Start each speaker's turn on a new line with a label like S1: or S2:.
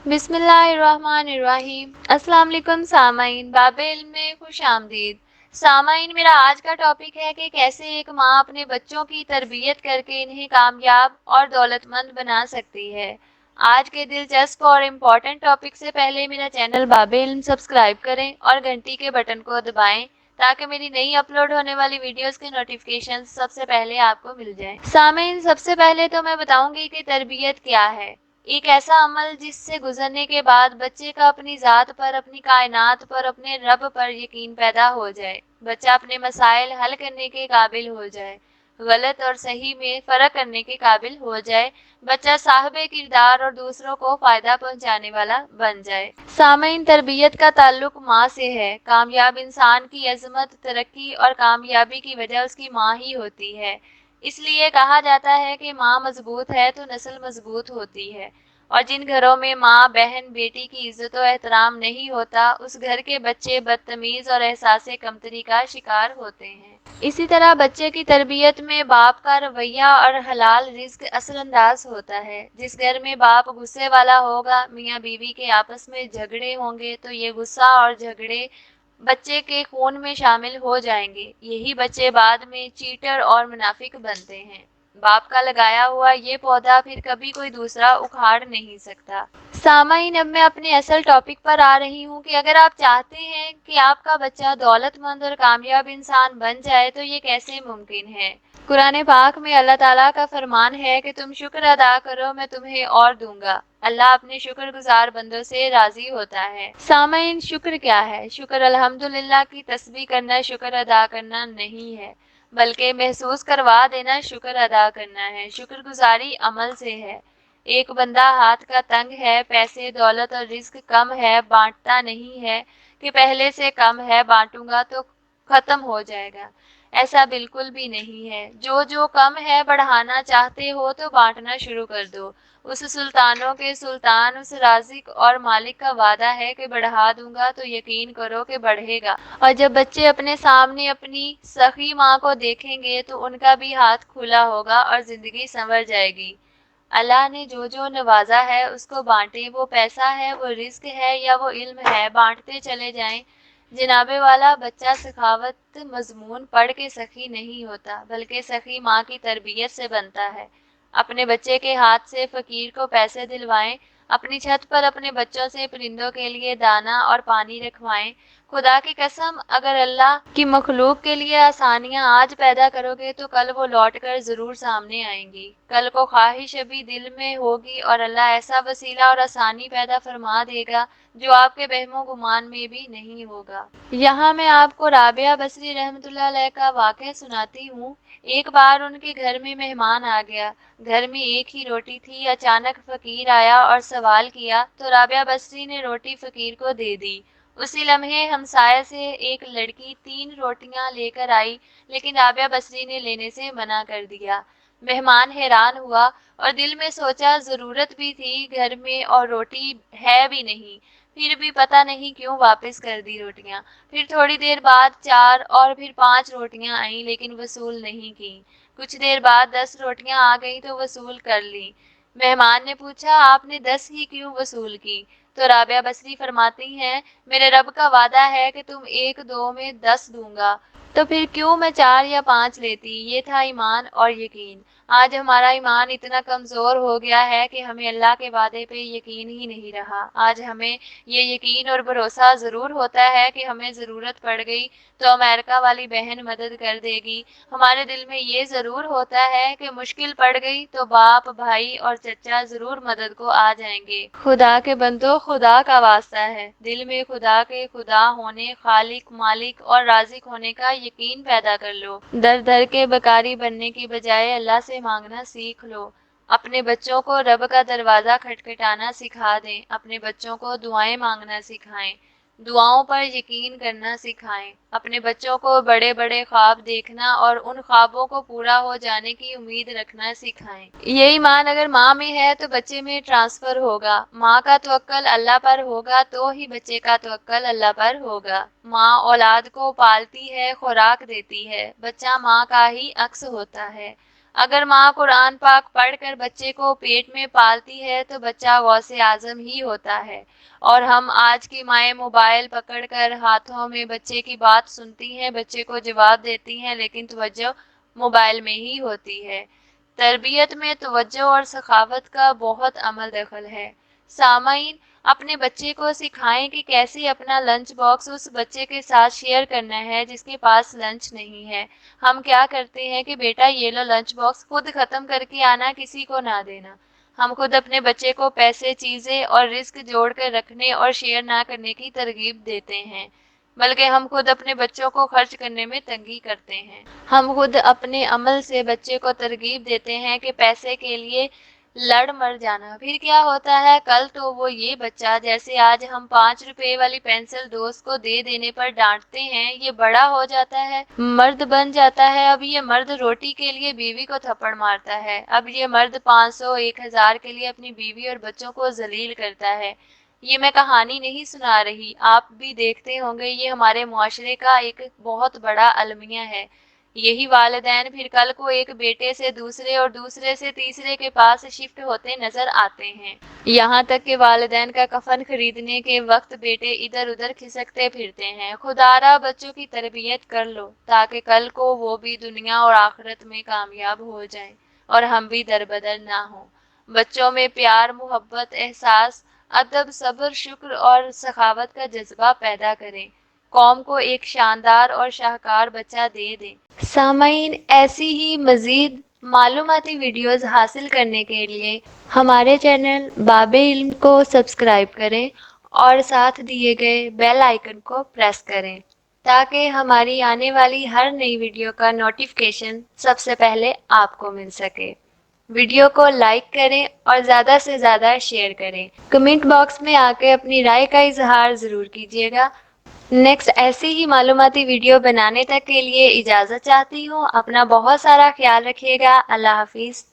S1: بسم اللہ الرحمن الرحیم۔ السلام علیکم سامعین، باب علم میں خوش آمدید۔ سامعین، میرا آج کا ٹاپک ہے کہ کیسے ایک ماں اپنے بچوں کی تربیت کر کے انہیں کامیاب اور دولت مند بنا سکتی ہے۔ آج کے دلچسپ اور امپورٹنٹ ٹاپک سے پہلے میرا چینل باب علم سبسکرائب کریں اور گھنٹی کے بٹن کو دبائیں تاکہ میری نئی اپلوڈ ہونے والی ویڈیوز کے نوٹیفیکیشن سب سے پہلے آپ کو مل جائیں۔ سامعین، سب سے پہلے تو میں بتاؤں گی کہ تربیت کیا ہے۔ ایک ایسا عمل جس سے گزرنے کے بعد بچے کا اپنی ذات پر، اپنی کائنات پر، اپنے رب پر یقین پیدا ہو جائے۔ بچہ اپنے مسائل حل کرنے کے قابل ہو جائے، غلط اور صحیح میں فرق کرنے کے قابل ہو جائے، بچہ صاحب کردار اور دوسروں کو فائدہ پہنچانے والا بن جائے۔ سامعین، تربیت کا تعلق ماں سے ہے۔ کامیاب انسان کی عظمت، ترقی اور کامیابی کی وجہ اس کی ماں ہی ہوتی ہے۔ اس لیے کہا جاتا ہے کہ ماں مضبوط ہے تو نسل مضبوط ہوتی ہے، اور جن گھروں میں ماں، بہن، بیٹی کی عزت و احترام نہیں ہوتا، اس گھر کے بچے بدتمیز اور احساس کمتری کا شکار ہوتے ہیں۔ اسی طرح بچے کی تربیت میں باپ کا رویہ اور حلال رزق اثر انداز ہوتا ہے۔ جس گھر میں باپ غصے والا ہوگا، میاں بیوی کے آپس میں جھگڑے ہوں گے تو یہ غصہ اور جھگڑے بچے کے خون میں شامل ہو جائیں گے۔ یہی بچے بعد میں چیٹر اور منافق بنتے ہیں۔ باپ کا لگایا ہوا یہ پودا پھر کبھی کوئی دوسرا اکھاڑ نہیں سکتا۔ سامعین، اب میں اپنے اصل ٹاپک پر آ رہی ہوں کہ اگر آپ چاہتے ہیں کہ آپ کا بچہ دولت مند اور کامیاب انسان بن جائے تو یہ کیسے ممکن ہے؟ قرآن پاک میں اللہ تعالیٰ کا فرمان ہے کہ تم شکر ادا کرو میں تمہیں اور دوں گا۔ اللہ اپنے شکر گزار بندوں سے راضی ہوتا ہے۔ سامعین، شکر کیا ہے؟ شکر الحمدللہ کی تسبیح کرنا شکر ادا کرنا نہیں ہے، بلکہ محسوس کروا دینا شکر ادا کرنا ہے۔ شکر گزاری عمل سے ہے۔ ایک بندہ ہاتھ کا تنگ ہے، پیسے، دولت اور رزق کم ہے، بانٹتا نہیں ہے کہ پہلے سے کم ہے، بانٹوں گا تو ختم ہو جائے گا۔ ایسا بالکل بھی نہیں ہے۔ جو کم ہے بڑھانا چاہتے ہو تو بانٹنا شروع کر دو۔ اس سلطانوں کے سلطان، اس رازق اور مالک کا وعدہ ہے کہ بڑھا دوں گا تو یقین کرو کہ بڑھے گا۔ اور جب بچے اپنے سامنے اپنی سخی ماں کو دیکھیں گے تو ان کا بھی ہاتھ کھلا ہوگا اور زندگی سنور جائے گی۔ اللہ نے جو نوازا ہے اس کو بانٹے، وہ پیسہ ہے، وہ رزق ہے یا وہ علم ہے، بانٹتے چلے جائیں۔ جناب والا بچہ سخاوت مضمون پڑھ کے سخی نہیں ہوتا، بلکہ سخی ماں کی تربیت سے بنتا ہے۔ اپنے بچے کے ہاتھ سے فقیر کو پیسے دلوائیں، اپنی چھت پر اپنے بچوں سے پرندوں کے لیے دانا اور پانی رکھوائیں۔ خدا کی قسم، اگر اللہ کی مخلوق کے لیے آسانیاں آج پیدا کرو گے تو کل وہ لوٹ کر ضرور سامنے آئیں گی۔ کل کو خواہش ابھی دل میں ہوگی اور اللہ ایسا وسیلہ اور آسانی پیدا فرما دے گا جو آپ کے وہم و گمان میں بھی نہیں ہوگا۔ یہاں میں آپ کو رابعہ بصری رحمۃ اللہ علیہ کا واقعہ سناتی ہوں۔ ایک بار ان کے گھر میں مہمان آ گیا۔ گھر میں ایک ہی روٹی تھی۔ اچانک فقیر آیا اور سوال کیا تو رابعہ بصری نے روٹی فقیر کو دے دی۔ اسی لمحے ہمسایہ سے ایک لڑکی 3 روٹیاں لے کر آئی، لیکن رابعہ بصری نے لینے سے منع کر دیا۔ مہمان حیران ہوا اور دل میں سوچا ضرورت بھی تھی گھر میں اور روٹی ہے بھی نہیں، پھر بھی پتہ نہیں کیوں واپس کر دی روٹیاں۔ پھر تھوڑی دیر بعد 4 اور پھر 5 روٹیاں آئیں لیکن وصول نہیں کی۔ کچھ دیر بعد 10 روٹیاں آ گئیں تو وصول کر لی۔ مہمان نے پوچھا آپ نے 10 ہی کیوں وصول کی؟ تو رابعہ بصری فرماتی ہیں میرے رب کا وعدہ ہے کہ تم 1 2 میں 10 دوں گا، تو پھر کیوں میں 4 یا 5 لیتی؟ یہ تھا ایمان اور یقین۔ آج ہمارا ایمان اتنا کمزور ہو گیا ہے کہ ہمیں اللہ کے وعدے پہ یقین ہی نہیں رہا۔ آج ہمیں یہ یقین اور بھروسہ ضرور ہوتا ہے کہ ہمیں ضرورت پڑ گئی تو امریکہ والی بہن مدد کر دے گی۔ ہمارے دل میں یہ ضرور ہوتا ہے کہ مشکل پڑ گئی تو باپ، بھائی اور چچا ضرور مدد کو آ جائیں گے۔ خدا کے بندو، خدا کا واسطہ ہے، دل میں خدا کے خدا ہونے، خالق، مالک اور رازق ہونے کا یقین پیدا کر لو۔ در در کے بکاری بننے کی بجائے اللہ سے مانگنا سیکھ لو۔ اپنے بچوں کو رب کا دروازہ کھٹکھٹانا سکھا دیں۔ اپنے بچوں کو دعائیں مانگنا سکھائیں، دعاؤں پر یقین کرنا سکھائیں۔ اپنے بچوں کو بڑے بڑے خواب دیکھنا اور ان خوابوں کو پورا ہو جانے کی امید رکھنا سکھائیں۔ یہ ایمان اگر ماں میں ہے تو بچے میں ٹرانسفر ہوگا۔ ماں کا توکل اللہ پر ہوگا تو ہی بچے کا توکل اللہ پر ہوگا۔ ماں اولاد کو پالتی ہے، خوراک دیتی ہے۔ بچہ ماں کا ہی عکس ہوتا ہے۔ اگر ماں قرآن پاک پڑھ کر بچے کو پیٹ میں پالتی ہے تو بچہ غوث اعظم ہی ہوتا ہے، اور ہم آج کی مائیں موبائل پکڑ کر ہاتھوں میں بچے کی بات سنتی ہیں، بچے کو جواب دیتی ہیں، لیکن توجہ موبائل میں ہی ہوتی ہے۔ تربیت میں توجہ اور سخاوت کا بہت عمل دخل ہے۔ سامعین، اپنے بچے کو سکھائیں کہ کیسے اپنا لنچ باکس اس بچے کے ساتھ شیئر کرنا ہے جس کے پاس لنچ نہیں ہے۔ ہم کیا کرتے ہیں کہ بیٹا یہ لو لنچ باکس، خود ختم کر کے آنا، کسی کو نہ دینا۔ ہم خود اپنے بچے کو پیسے، چیزیں اور رزق جوڑ کر رکھنے اور شیئر نہ کرنے کی ترغیب دیتے ہیں، بلکہ ہم خود اپنے بچوں کو خرچ کرنے میں تنگی کرتے ہیں۔ ہم خود اپنے عمل سے بچے کو ترغیب دیتے ہیں کہ پیسے کے لیے لڑ مر جانا۔ پھر کیا ہوتا ہے، کل تو وہ یہ بچہ جیسے آج ہم 5 روپے والی پینسل دوست کو دے دینے پر ڈانٹتے ہیں، یہ بڑا ہو جاتا ہے، مرد بن جاتا ہے۔ اب یہ مرد روٹی کے لیے بیوی کو تھپڑ مارتا ہے، اب یہ مرد 500 1000 کے لیے اپنی بیوی اور بچوں کو ذلیل کرتا ہے۔ یہ میں کہانی نہیں سنا رہی، آپ بھی دیکھتے ہوں گے، یہ ہمارے معاشرے کا ایک بہت بڑا المیہ ہے۔ یہی والدین پھر کل کو ایک بیٹے سے دوسرے اور دوسرے سے تیسرے کے پاس شفٹ ہوتے نظر آتے ہیں، یہاں تک کہ والدین کا کفن خریدنے کے وقت بیٹے ادھر ادھر کھسکتے پھرتے ہیں۔ خدارا بچوں کی تربیت کر لو تاکہ کل کو وہ بھی دنیا اور آخرت میں کامیاب ہو جائیں اور ہم بھی دربدر نہ ہوں۔ بچوں میں پیار، محبت، احساس، ادب، صبر، شکر اور سخاوت کا جذبہ پیدا کریں، قوم کو ایک شاندار اور شاہکار بچہ دے دیں۔ سامعین، ایسی ہی مزید معلوماتی ویڈیوز حاصل کرنے کے لیے ہمارے چینل باب علم کو سبسکرائب کریں اور ساتھ دیے گئے بیل آئیکن کو پریس کریں تاکہ ہماری آنے والی ہر نئی ویڈیو کا نوٹیفیکیشن سب سے پہلے آپ کو مل سکے۔ ویڈیو کو لائک کریں اور زیادہ سے زیادہ شیئر کریں۔ کمنٹ باکس میں آ کے اپنی رائے کا اظہار ضرور کیجیے گا۔ نیکسٹ ایسی ہی معلوماتی ویڈیو بنانے تک کے لیے اجازت چاہتی ہوں۔ اپنا بہت سارا خیال رکھیے گا۔ اللہ حافظ۔